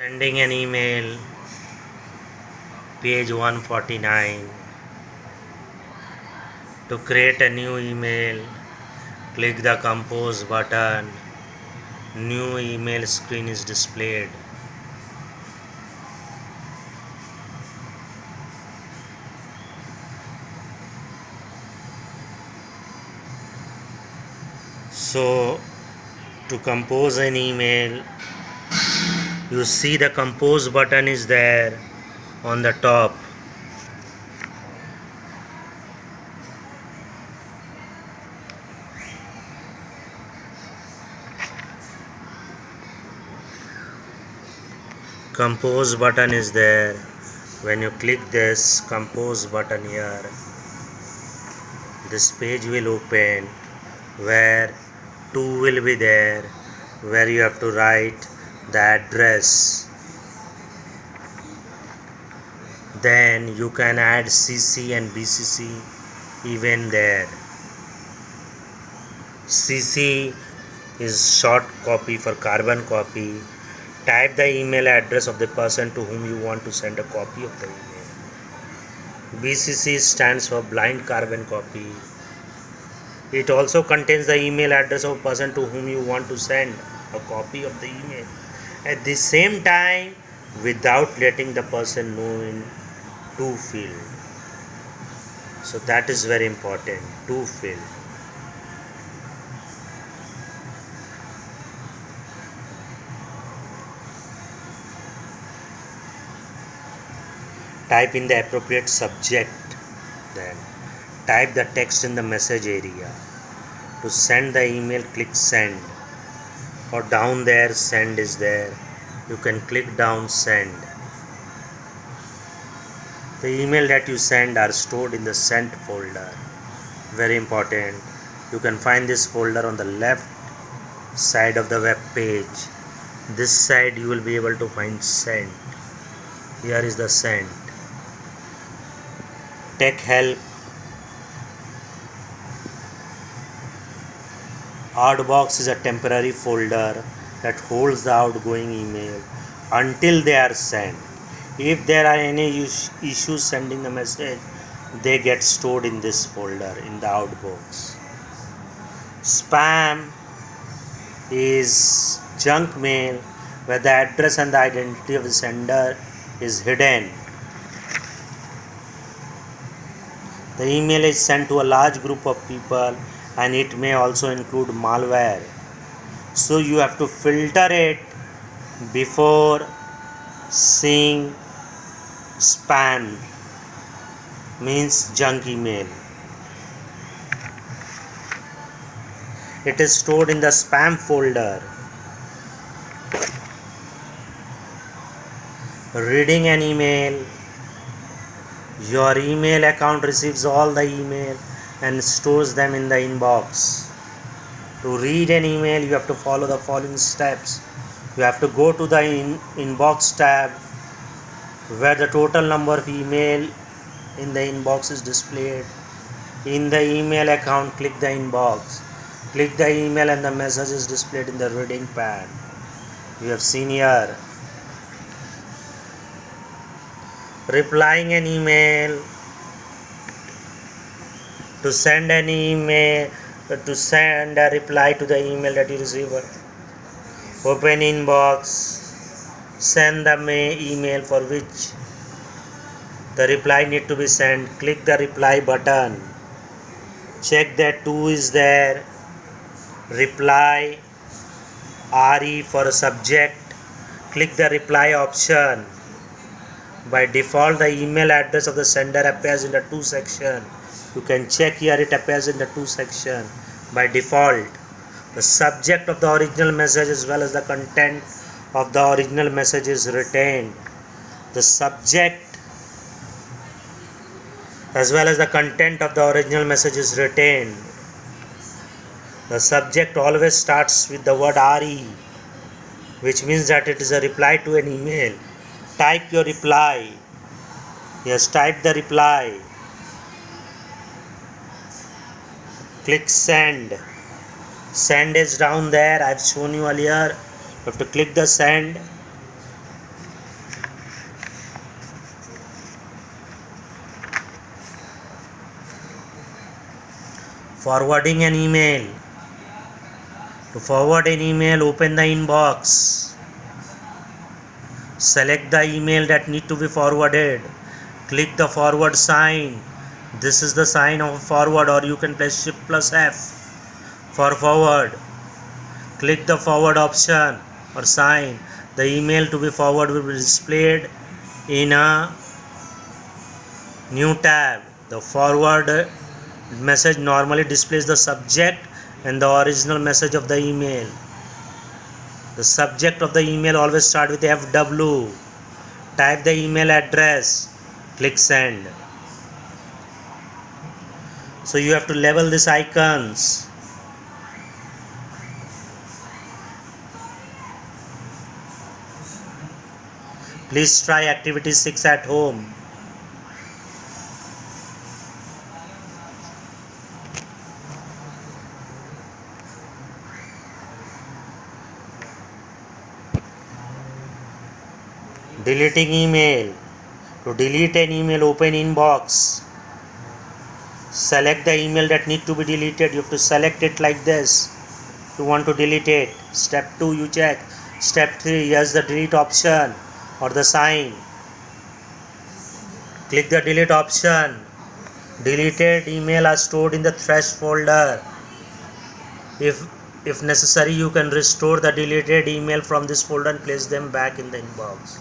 Sending an email, page 149. To create a new email, click the compose button. New email screen is displayed. So, to compose an email, you see the compose button is there on the top. Compose button is there. When you click this compose button here, this page will open where two will be there, where you have to write the address. Then you can add CC and BCC even there. CC is short copy for carbon copy. Type the email address of the person to whom you want to send a copy of the email. BCC stands for blind carbon copy. It also contains the email address of a person to whom you want to send a copy of the email. At the same time, without letting the person know in to field. So that is very important, to field. Type in the appropriate subject, then type the text in the message area. To send the email, click send, or down there send is there. You can click down send. The email that you send are stored in the sent folder. Very important. You can find this folder on the left side of the web page. This side you will be able to find sent. Here is the sent. Tech help. Outbox is a temporary folder that holds the outgoing email until they are sent. If there are any issues sending the message, they get stored in this folder in the outbox. Spam is junk mail where the address and the identity of the sender is hidden. The email is sent to a large group of people and it may also include malware. So you have to filter it before seeing spam, means junk email. It is stored in the spam folder. Reading an email. Your email account receives all the email and stores them in the inbox. To read an email, you have to follow the following steps. You have to go to the inbox tab where the total number of email in the inbox is displayed. In the email account, click the inbox. Click the email and the message is displayed in the reading pad. You have seen here. Replying an email. To send an email, to send a reply to the email that you receive. Open inbox, send the email for which the reply need to be sent. Click the reply button. Check that to is there. Reply RE for a subject. Click the reply option. By default, the email address of the sender appears in the to section. You can check here, it appears in the to section. By default, the subject of the original message as well as the content of the original message is retained. The subject as well as the content of the original message is retained. The subject always starts with the word RE, which means that it is a reply to an email. Type your reply. Yes, type the reply. Click send. Send is down there. I've shown you earlier. You have to click the send. Forwarding an email. To forward an email, open the inbox. Select the email that need to be forwarded. Click the forward sign. This is the sign of forward, or you can press Shift plus F for forward. Click the forward option or sign. The email to be forwarded will be displayed in a new tab. The forward message normally displays the subject and the original message of the email. The subject of the email always start with FW. Type the email address. Click send. So you have to label these icons. Please try activity 6 at home. Deleting email. To delete an email, open inbox. Select the email that need to be deleted. You have to select it like this. You want to delete it. Step 2, you check. Step 3, yes, the delete option or the sign. Click the delete option. Deleted email are stored in the trash folder. If necessary, you can restore the deleted email from this folder and place them back in the inbox.